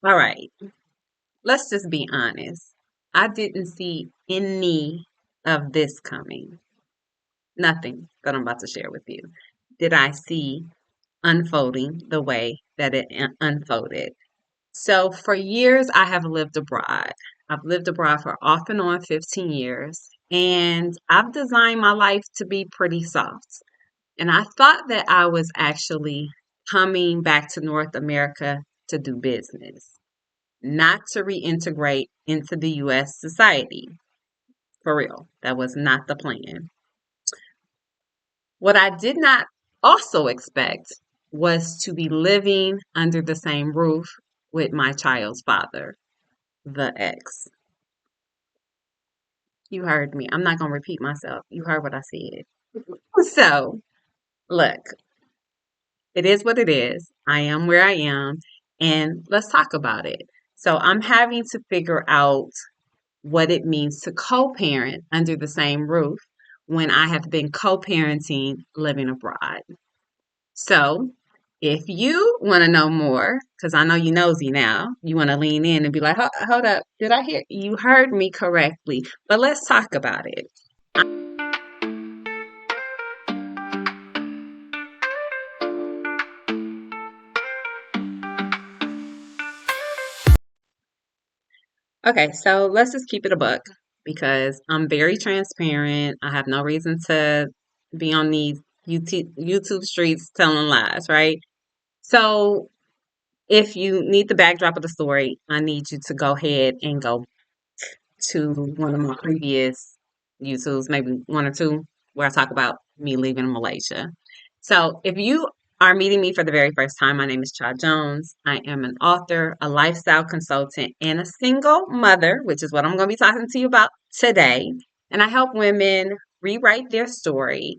All right. Let's just be honest. I didn't see any of this coming. Nothing that I'm about to share with you did I see unfolding the way that it unfolded. So for years, I have lived abroad. I've lived abroad for off and on 15 years, and I've designed my life to be pretty soft. And I thought that I was actually coming back to North America to do business, not to reintegrate into the US society. For real, that was not the plan. What I did not also expect was to be living under the same roof with my child's father, the ex. You heard me. I'm not going to repeat myself. You heard what I said. So, look, it is what it is. I am where I am, and let's talk about it. So, I'm having to figure out what it means to co parent under the same roof when I have been co parenting living abroad. So, if you want to know more, because I know you nosy now, you want to lean in and be like, hold up, did I hear you heard me correctly? But let's talk about it. Okay, so let's just keep it a buck because I'm very transparent. I have no reason to be on these YouTube streets telling lies, right? So, if you need the backdrop of the story, I need you to go ahead and go to one of my previous YouTubes, maybe one or two, where I talk about me leaving Malaysia. So if you are meeting me for the very first time, my name is Cha Jones. I am an author, a lifestyle consultant, and a single mother, which is what I'm going to be talking to you about today. And I help women rewrite their story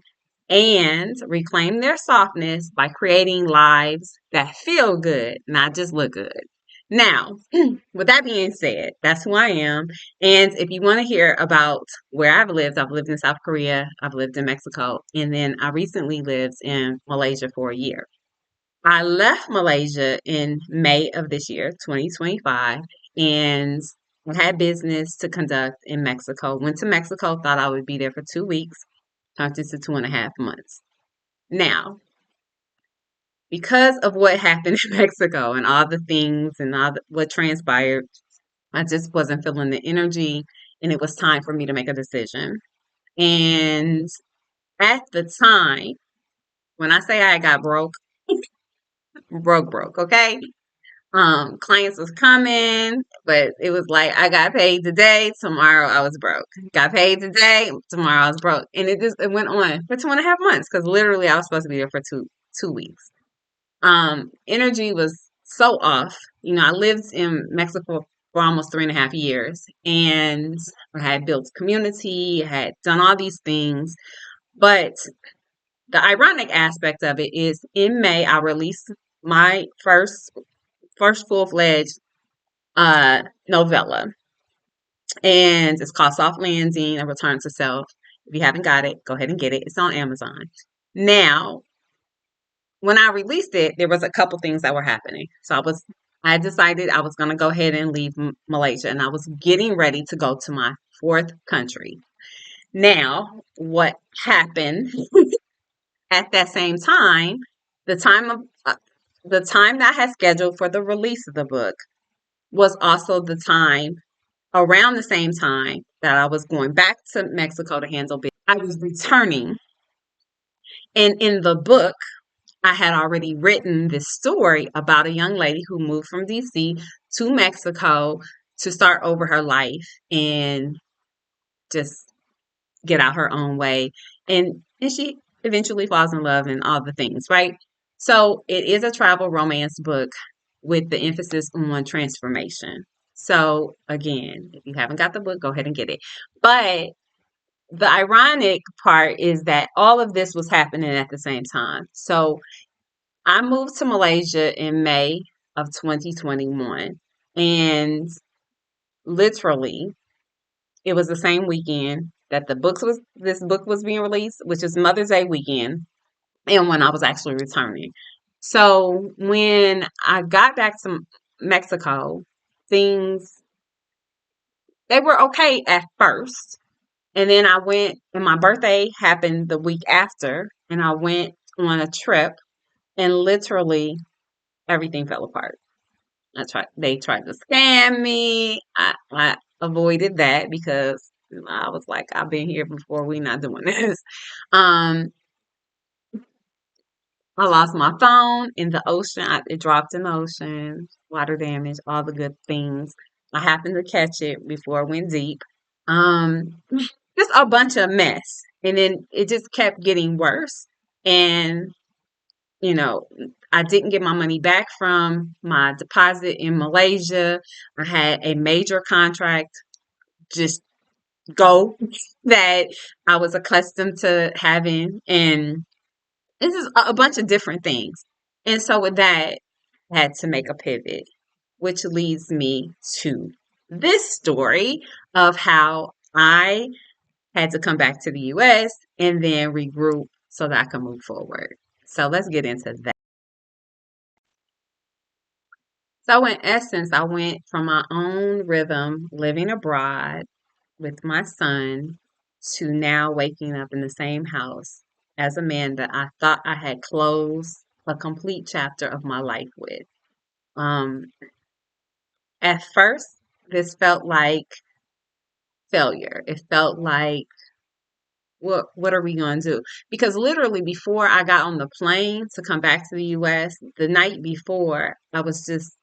and reclaim their softness by creating lives that feel good, not just look good. Now, with that being said, that's who I am. And if you want to hear about where I've lived in South Korea, I've lived in Mexico, and then I recently lived in Malaysia for a year. I left Malaysia in May of this year, 2025, and I had business to conduct in Mexico. Went to Mexico, thought I would be there for 2 weeks, turned into 2.5 months. Now, because of what happened in Mexico and all the things and what transpired, I just wasn't feeling the energy, and it was time for me to make a decision. And at the time, when I say I got broke, okay? Clients was coming, but it was like I got paid today, tomorrow I was broke. Got paid today, tomorrow I was broke. And it went on for 2.5 months because literally I was supposed to be there for two weeks. Energy was so off. You know, I lived in Mexico for almost 3.5 years, and I had built community, I had done all these things. But the ironic aspect of it is in May, I released my first full-fledged novella, and it's called Soft Landing, A Return to Self. If you haven't got it, go ahead and get it. It's on Amazon. Now, when I released it, there was a couple things that were happening. I decided I was going to go ahead and leave Malaysia, and I was getting ready to go to my fourth country. Now, what happened at that same time, the time of the time that I had scheduled for the release of the book was also the time around the same time that I was going back to Mexico to handle business. I was returning, and in the book, I had already written this story about a young lady who moved from DC to Mexico to start over her life and just get out her own way. And she eventually falls in love and all the things, right? So it is a travel romance book with the emphasis on transformation. So again, if you haven't got the book, go ahead and get it. But the ironic part is that all of this was happening at the same time. So I moved to Malaysia in May of 2021, and literally it was the same weekend that this book was being released, which is Mother's Day weekend, and when I was actually returning. So when I got back to Mexico, things, they were okay at first. And then I went, and my birthday happened the week after, and I went on a trip, and literally everything fell apart. They tried to scam me. I avoided that because I was like, I've been here before. We not doing this. Um, I lost my phone in the ocean. It dropped in the ocean, water damage, all the good things. I happened to catch it before it went deep. Just a bunch of mess. And then it just kept getting worse. And, you know, I didn't get my money back from my deposit in Malaysia. I had a major contract just go that I was accustomed to having. And this is a bunch of different things. And so with that, I had to make a pivot, which leads me to this story of how I had to come back to the US and then regroup so that I can move forward. So let's get into that. So in essence, I went from my own rhythm, living abroad with my son, to now waking up in the same house as a man that I thought I had closed a complete chapter of my life with. Um, at first, this felt like failure. It felt like, what are we going to do? Because literally before I got on the plane to come back to the US, the night before, I was just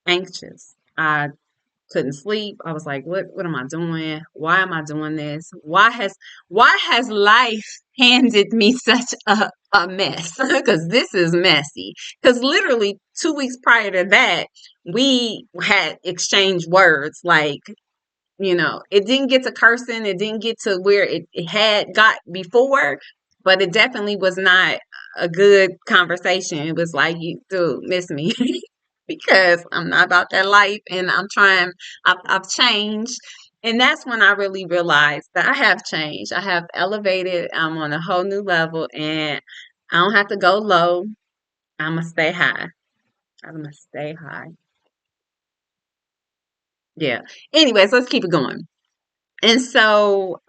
anxious. I couldn't sleep. I was like, what am I doing? Why am I doing this? Why has life handed me such a mess? Because this is messy. Because literally 2 weeks prior to that, we had exchanged words like, it didn't get to cursing. It didn't get to where it had got before, but it definitely was not a good conversation. It was like, you dude, miss me because I'm not about that life and I'm trying, I've changed. And that's when I really realized that I have changed. I have elevated. I'm on a whole new level and I don't have to go low. I'm going to stay high. I'm going to stay high. Yeah. Anyways, let's keep it going. And so,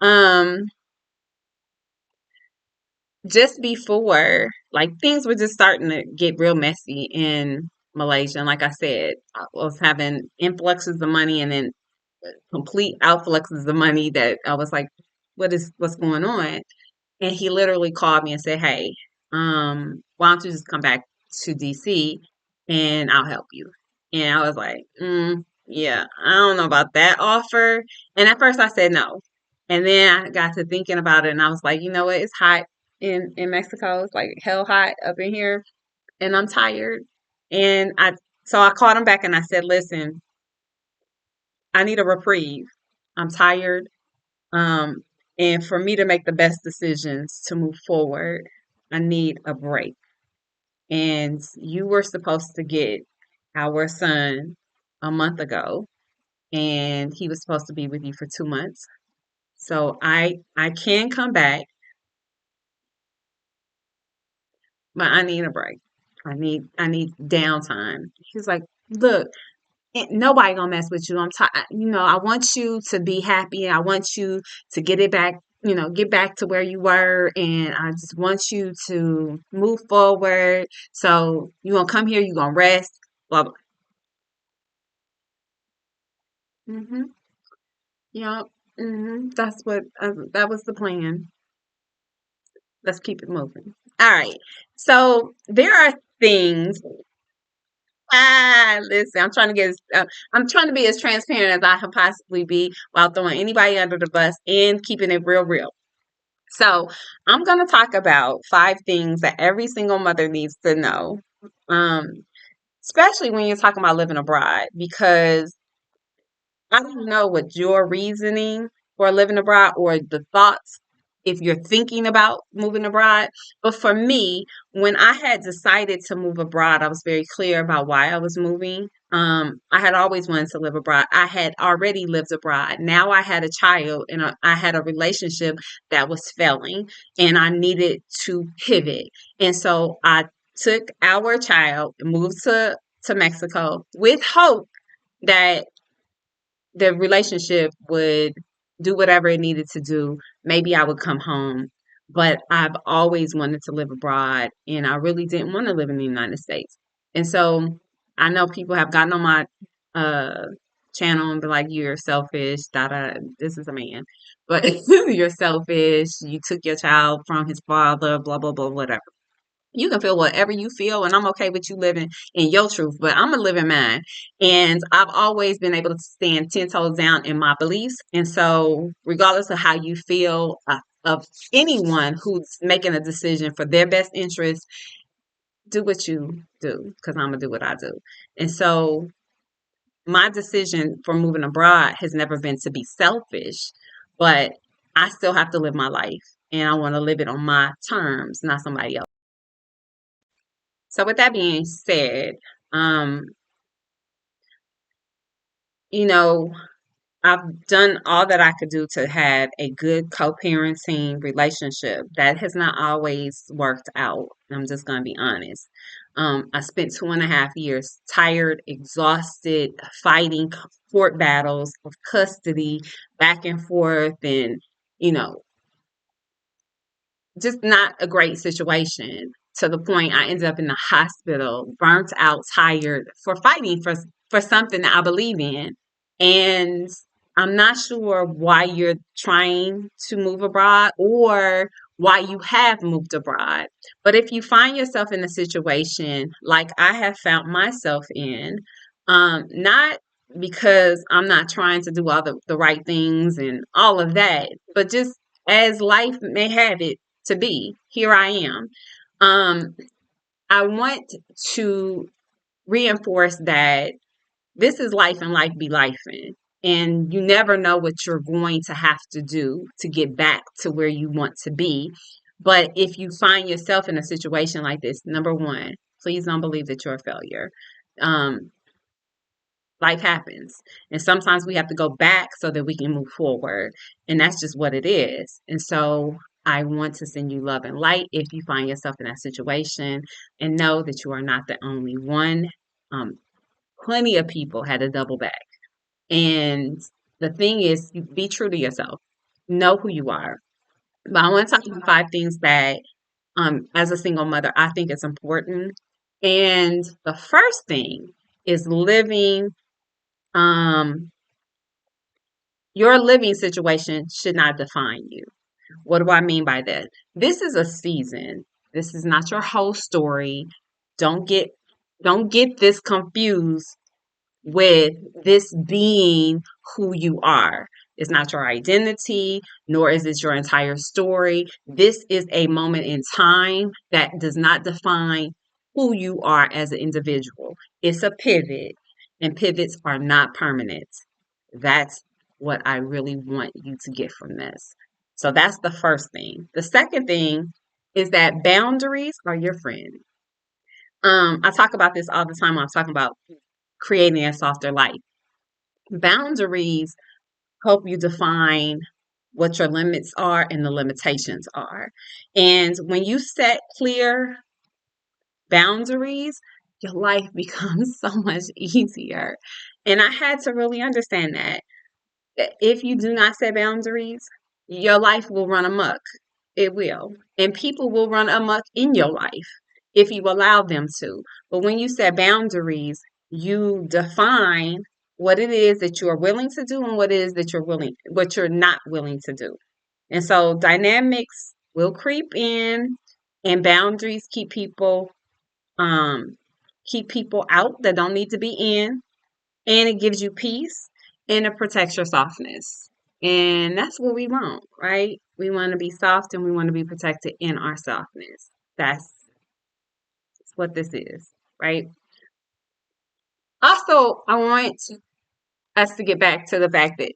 just before, like things were just starting to get real messy in Malaysia. And like I said, I was having influxes of money and then complete outfluxes of money that I was like, what's going on? And he literally called me and said, hey, why don't you just come back to DC and I'll help you? And I was like, yeah, I don't know about that offer. And at first I said no. And then I got to thinking about it and I was like, you know what? It's hot in Mexico. It's like hell hot up in here and I'm tired. And so I called him back and I said, listen, I need a reprieve. I'm tired. Um, and for me to make the best decisions to move forward, I need a break. And you were supposed to get our son a month ago, and he was supposed to be with you for 2 months. So I can come back, but I need a break. I need downtime. He's like, look, nobody gonna mess with you. I'm tired. I want you to be happy. I want you to get it back. Get back to where you were, and I just want you to move forward. So you gonna come here. You gonna rest. Blah blah. Mhm. Yep. That's what. That was the plan. Let's keep it moving. All right. So there are things. Listen, I'm trying to be as transparent as I can possibly be while throwing anybody under the bus and keeping it real, real. So I'm going to talk about 5 things that every single mother needs to know, um, especially when you're talking about living abroad, because I don't know what your reasoning for living abroad or the thoughts if you're thinking about moving abroad. But for me, when I had decided to move abroad, I was very clear about why I was moving. I had always wanted to live abroad. I had already lived abroad. Now I had a child and I had a relationship that was failing and I needed to pivot. And so I took our child, moved to Mexico with hope that the relationship would do whatever it needed to do. Maybe I would come home, but I've always wanted to live abroad, and I really didn't want to live in the United States. And so I know people have gotten on my uh, channel and be like, "You're selfish." Da da. This is a man, but you're selfish. You took your child from his father. Blah blah blah. Whatever. You can feel whatever you feel, and I'm okay with you living in your truth, but I'm gonna live in mine. And I've always been able to stand 10 toes down in my beliefs. And so, regardless of how you feel of anyone who's making a decision for their best interest, do what you do, because I'm gonna do what I do. And so, my decision for moving abroad has never been to be selfish, but I still have to live my life, and I want to live it on my terms, not somebody else. So with that being said, um, you know, I've done all that I could do to have a good co-parenting relationship. That has not always worked out. I'm just gonna be honest. I spent 2.5 years tired, exhausted, fighting court battles of custody, back and forth, and you know, just not a great situation, to the point I ended up in the hospital, burnt out, tired, for fighting for something that I believe in. And I'm not sure why you're trying to move abroad or why you have moved abroad. But if you find yourself in a situation like I have found myself in, not because I'm not trying to do all the right things and all of that, but just as life may have it to be, here I am. Um, I want to reinforce that this is life, and life be life in. And you never know what you're going to have to do to get back to where you want to be. But if you find yourself in a situation like this, number one, please don't believe that you're a failure. Um, Life happens. And sometimes we have to go back so that we can move forward. And that's just what it is. And so I want to send you love and light if you find yourself in that situation, and know that you are not the only one. Um, Plenty of people had a double back. And the thing is, you be true to yourself. Know who you are. But I want to talk about 5 things that, as a single mother, I think is important. And the first thing is living. Um, your living situation should not define you. What do I mean by that? This is a season. This is not your whole story. Don't get don't get this confused with this being who you are. It's not your identity, nor is it your entire story. This is a moment in time that does not define who you are as an individual. It's a pivot, and pivots are not permanent. That's what I really want you to get from this. So that's the first thing. The second thing is that boundaries are your friend. I talk about this all the time when I'm talking about creating a softer life. Boundaries help you define what your limits are and the limitations are. And when you set clear boundaries, your life becomes so much easier. And I had to really understand that if you do not set boundaries, your life will run amok. It will. And people will run amok in your life if you allow them to. But when you set boundaries, you define what it is that you are willing to do and what it is that what you're not willing to do. And so dynamics will creep in, and boundaries um keep people out that don't need to be in, and it gives you peace, and it protects your softness. And that's what we want, right? We want to be soft, and we want to be protected in our softness. That's what this is, right? Also, I want us to get back to the fact that,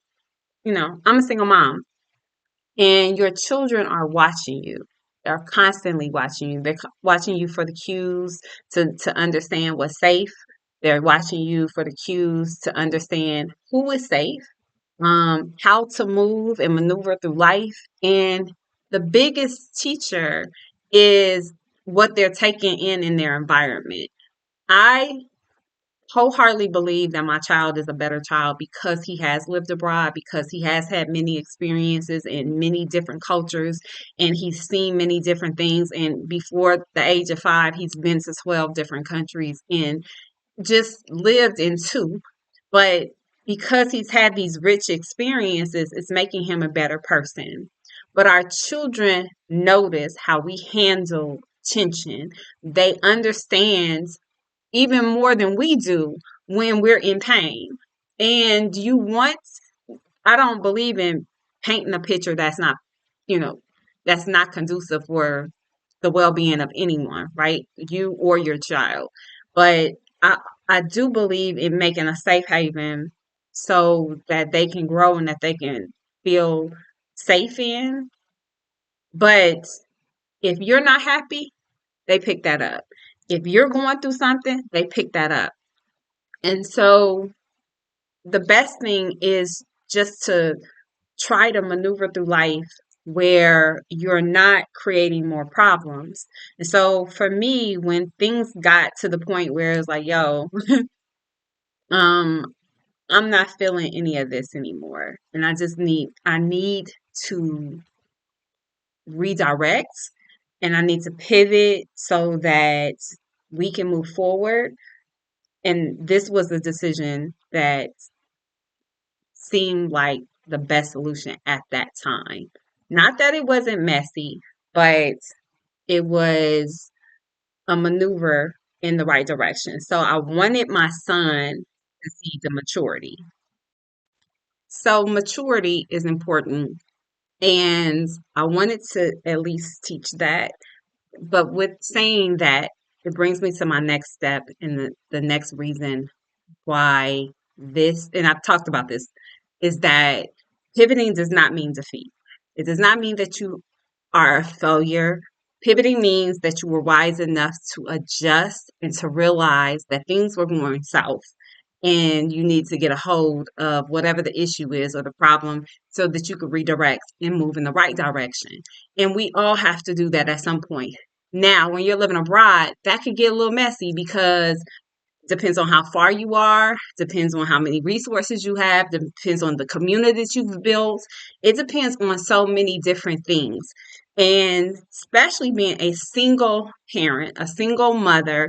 I'm a single mom, and your children are watching you. They're constantly watching you. They're watching you for the cues to understand what's safe. They're watching you for the cues to understand who is safe, how to move and maneuver through life. And the biggest teacher is what they're taking in their environment. I wholeheartedly believe that my child is a better child because he has lived abroad, because he has had many experiences in many different cultures, and he's seen many different things. And before the age of 5, he's been to 12 different countries and just lived in 2. But because he's had these rich experiences, it's making him a better person. But our children notice how we handle tension. They understand even more than we do when we're in pain. And I don't believe in painting a picture that's not, you know, that's not conducive for the well-being of anyone, right? You or your child. But I, I do believe in making a safe haven so that they can grow and that they can feel safe in. But if you're not happy, they pick that up. If you're going through something, they pick that up. And so the best thing is just to try to maneuver through life where you're not creating more problems. And so for me, when things got to the point where it's like, yo, um, I'm not feeling any of this anymore. And I need to redirect and I need to pivot so that we can move forward. And this was a decision that seemed like the best solution at that time. Not that it wasn't messy, but it was a maneuver in the right direction. So I wanted my son to see the maturity. So maturity is important, and I wanted to at least teach that. But with saying that, it brings me to my next step and the next reason why and I've talked about this, is that pivoting does not mean defeat. It does not mean that you are a failure. Pivoting means that you were wise enough to adjust and to realize that things were going south and you need to get a hold of whatever the issue is or the problem so that you could redirect and move in the right direction. And we all have to do that at some point. Now, when you're living abroad, that could get a little messy because depends on how far you are, depends on how many resources you have, depends on the community that you've built. It depends on so many different things. And especially being a single parent, a single mother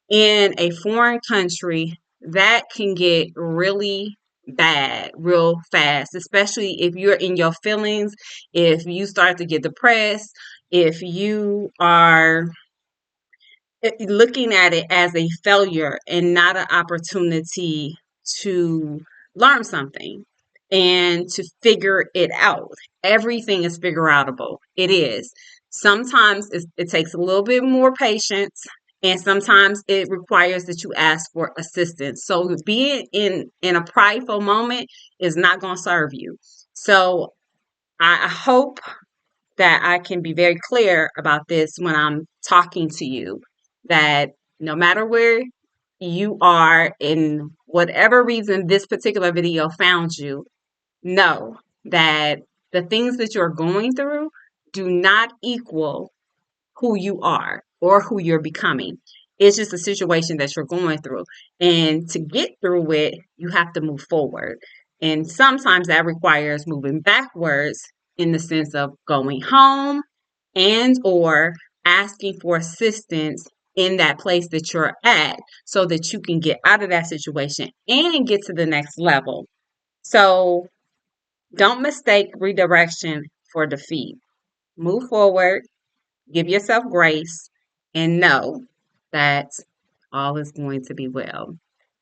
in a foreign country, that can get really bad real fast, especially if you're in your feelings, if you start to get depressed, if you are looking at it as a failure and not an opportunity to learn something and to figure it out. Everything is figure outable. It is. Sometimes it takes a little bit more patience, and sometimes it requires that you ask for assistance. So being in a prideful moment is not going to serve you. So I hope that I can be very clear about this when I'm talking to you, that no matter where you are in whatever reason this particular video found you, know that the things that you're going through do not equal who you are or who you're becoming. It's just a situation that you're going through. And to get through it, you have to move forward. And sometimes that requires moving backwards in the sense of going home and or asking for assistance in that place that you're at so that you can get out of that situation and get to the next level. So don't mistake redirection for defeat. Move forward, give yourself grace, and know that all is going to be well.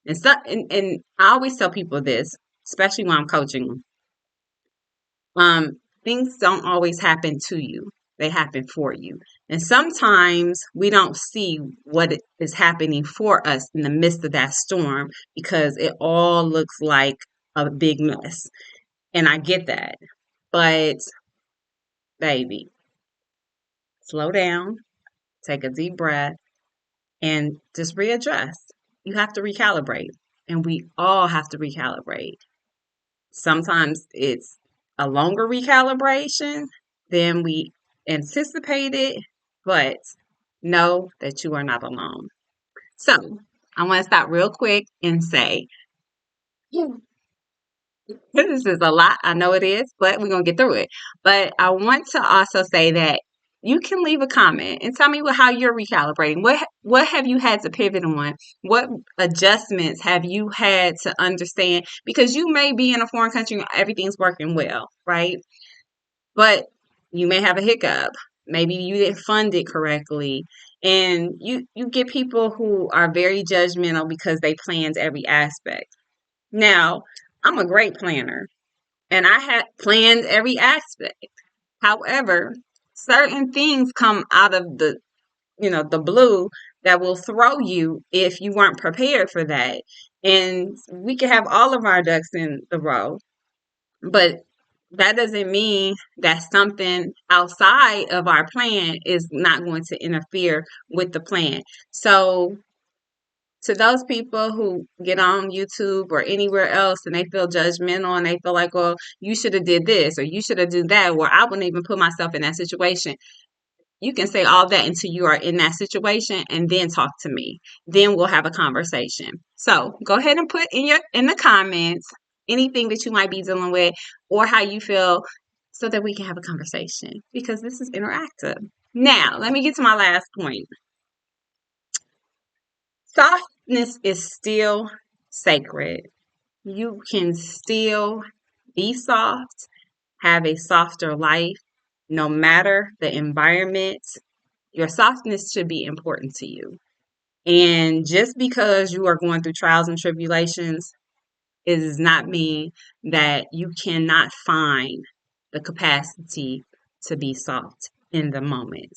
And I always tell people this, especially when I'm coaching them. Things don't always happen to you. They happen for you. And sometimes we don't see what is happening for us in the midst of that storm because it all looks like a big mess. And I get that. But baby, slow down, take a deep breath, and just readjust. You have to recalibrate, and we all have to recalibrate. Sometimes it's a longer recalibration than we anticipated, but know that you are not alone. So, I want to stop real quick and say, this is a lot. I know it is, but we're going to get through it. But I want to also say that you can leave a comment and tell me how you're recalibrating. What have you had to pivot on? What adjustments have you had to understand? Because you may be in a foreign country and everything's working well, right? But you may have a hiccup. Maybe you didn't fund it correctly. And you get people who are very judgmental because they planned every aspect. Now, I'm a great planner and I had planned every aspect. However, certain things come out of the blue that will throw you if you weren't prepared for that. And we can have all of our ducks in the row, but that doesn't mean that something outside of our plan is not going to interfere with the plan. So to those people who get on YouTube or anywhere else and they feel judgmental and they feel like, well, you should have did this or you should have done that, or I wouldn't even put myself in that situation. You can say all that until you are in that situation and then talk to me. Then we'll have a conversation. So go ahead and put in the comments anything that you might be dealing with or how you feel so that we can have a conversation because this is interactive. Now, let me get to my last point. Softness is still sacred. You can still be soft, have a softer life, no matter the environment. Your softness should be important to you. And just because you are going through trials and tribulations, it does not mean that you cannot find the capacity to be soft in the moment.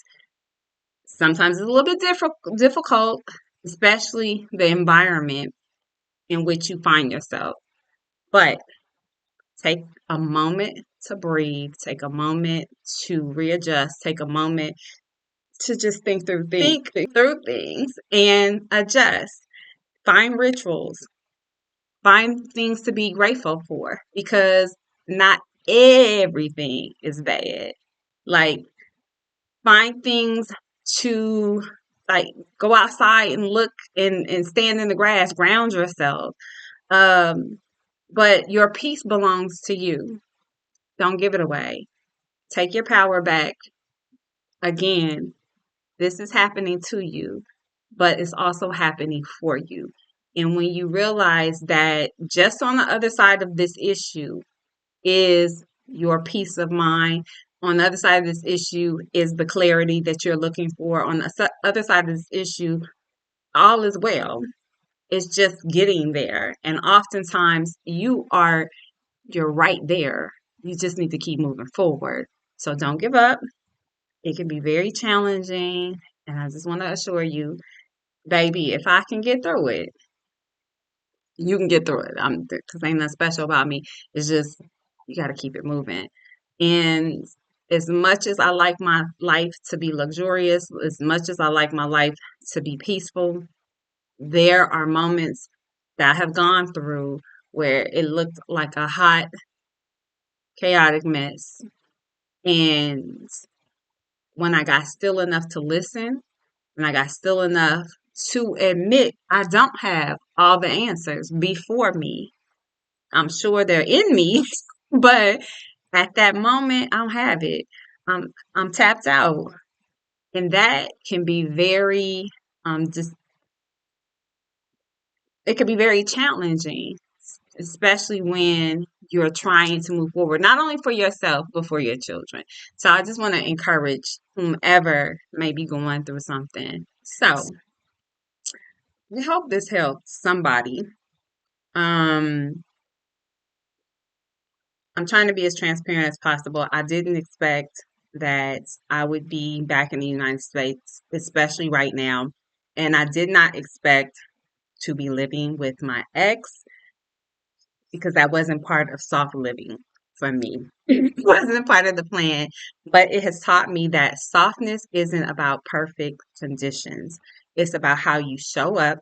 Sometimes it's a little bit difficult, especially the environment in which you find yourself. But take a moment to breathe, take a moment to readjust, take a moment to just think through things and adjust. Find rituals, find things to be grateful for because not everything is bad. Like find things to like go outside and look and stand in the grass, ground yourself. But your peace belongs to you. Don't give it away. Take your power back. Again, this is happening to you, but it's also happening for you. And when you realize that just on the other side of this issue is your peace of mind, on the other side of this issue is the clarity that you're looking for, on the other side of this issue, all is well. It's just getting there. And oftentimes you're right there. You just need to keep moving forward. So don't give up. It can be very challenging. And I just want to assure you, baby, if I can get through it, you can get through it. Because ain't nothing special about me. It's just, you got to keep it moving. And as much as I like my life to be luxurious, as much as I like my life to be peaceful, there are moments that I have gone through where it looked like a hot, chaotic mess. And when I got still enough to listen, when I got still enough to admit I don't have all the answers before me, I'm sure they're in me, but at that moment, I don't have it. I'm tapped out, and that can be very just it can be very challenging, especially when you're trying to move forward, not only for yourself, but for your children. So I just want to encourage whomever may be going through something. So I hope this helps somebody. Um, I'm trying to be as transparent as possible. I didn't expect that I would be back in the United States, especially right now. And I did not expect to be living with my ex because that wasn't part of soft living for me. It wasn't part of the plan, but it has taught me that softness isn't about perfect conditions. It's about how you show up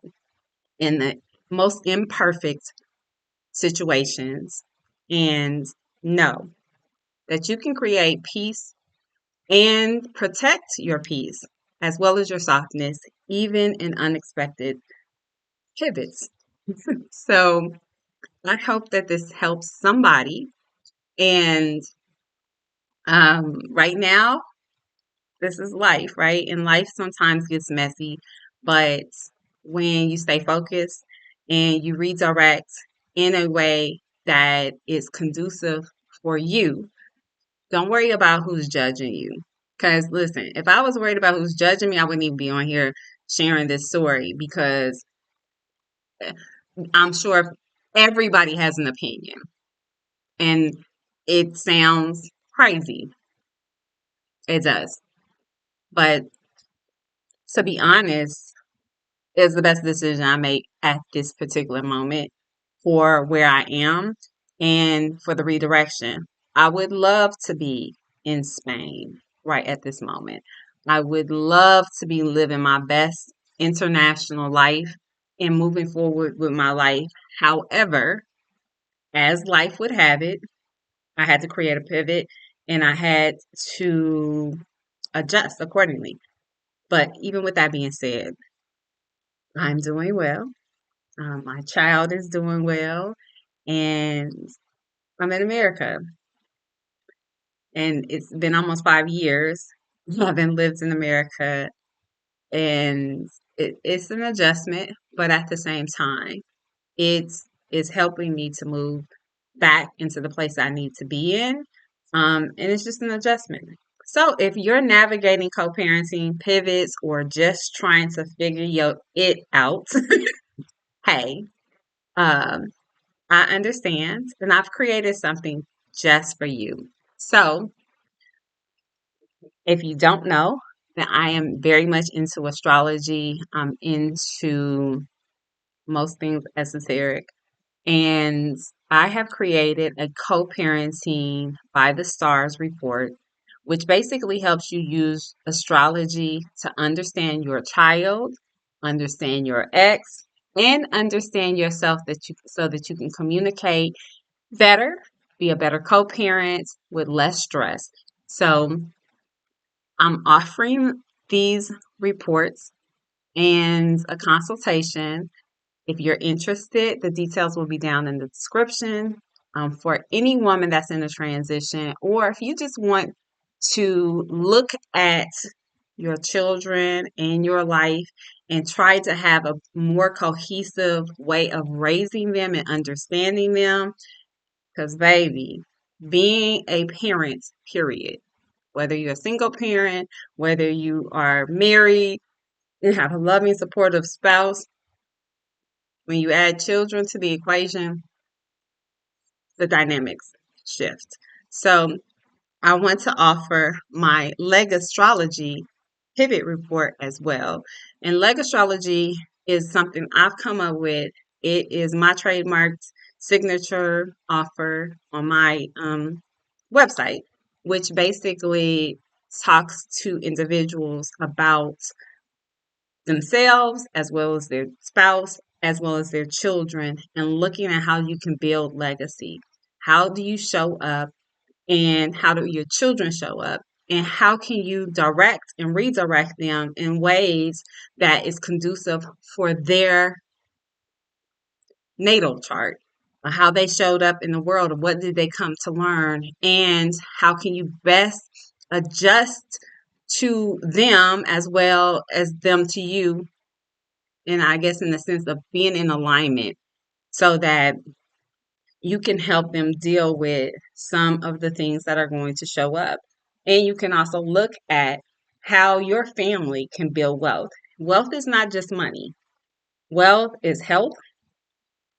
in the most imperfect situations and know that you can create peace and protect your peace as well as your softness, even in unexpected pivots. So I hope that this helps somebody. And right now, this is life, right? And life sometimes gets messy, but when you stay focused and you redirect in a way that is conducive for you, don't worry about who's judging you. Because listen, if I was worried about who's judging me, I wouldn't even be on here sharing this story because I'm sure everybody has an opinion and it sounds crazy. It does. But to be honest, it's the best decision I make at this particular moment for where I am and for the redirection. I would love to be in Spain right at this moment. I would love to be living my best international life and moving forward with my life. However, as life would have it, I had to create a pivot and I had to adjust accordingly. But even with that being said, I'm doing well. My child is doing well, and I'm in America. And it's been almost 5 years. I haven't lived in America, and it's an adjustment, but at the same time, it's helping me to move back into the place I need to be in. And it's just an adjustment. So if you're navigating co-parenting pivots or just trying to figure it out, hey, um, I understand, and I've created something just for you. So if you don't know, that I am very much into astrology. I'm into most things esoteric. And I have created a co-parenting by the stars report, which basically helps you use astrology to understand your child, understand your ex, and understand yourself so that you can communicate better, be a better co-parent with less stress. So I'm offering these reports and a consultation. If you're interested, the details will be down in the description. For any woman that's in a transition, or if you just want to look at your children and your life and try to have a more cohesive way of raising them and understanding them, because, baby, being a parent, period, whether you're a single parent, whether you are married and have a loving, supportive spouse, when you add children to the equation, the dynamics shift. So I want to offer my LegaStrology Pivot Report as well. And LegaStrology is something I've come up with. It is my trademarked signature offer on my website, which basically talks to individuals about themselves as well as their spouse as well as their children and looking at how you can build legacy. How do you show up and how do your children show up? And how can you direct and redirect them in ways that is conducive for their natal chart? How they showed up in the world, what did they come to learn, and how can you best adjust to them as well as them to you, and I guess in the sense of being in alignment so that you can help them deal with some of the things that are going to show up. And you can also look at how your family can build wealth. Wealth is not just money. Wealth is health.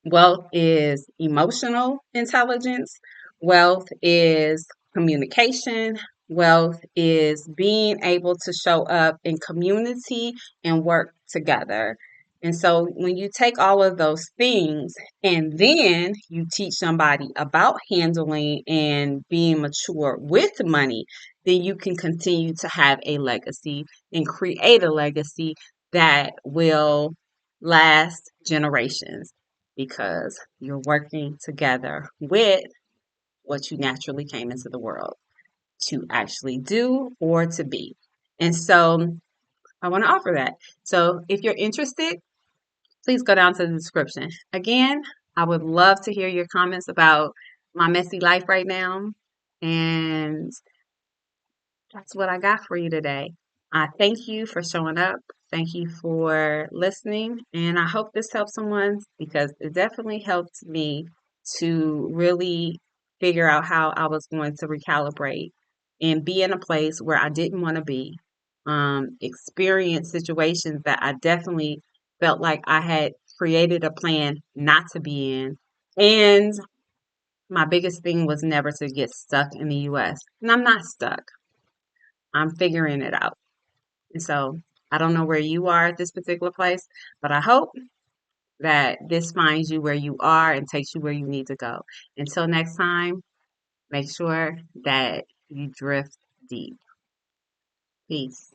Wealth is emotional intelligence. Wealth is communication. Wealth is being able to show up in community and work together. And so when you take all of those things and then you teach somebody about handling and being mature with money, then you can continue to have a legacy and create a legacy that will last generations because you're working together with what you naturally came into the world to actually do or to be. And so I want to offer that. So if you're interested, please go down to the description. Again, I would love to hear your comments about my messy life right now. And that's what I got for you today. I thank you for showing up. Thank you for listening. And I hope this helps someone because it definitely helped me to really figure out how I was going to recalibrate and be in a place where I didn't want to be. Experience situations that I definitely felt like I had created a plan not to be in. And my biggest thing was never to get stuck in the US. And I'm not stuck. I'm figuring it out. And so I don't know where you are at this particular place, but I hope that this finds you where you are and takes you where you need to go. Until next time, make sure that you drift deep. Peace.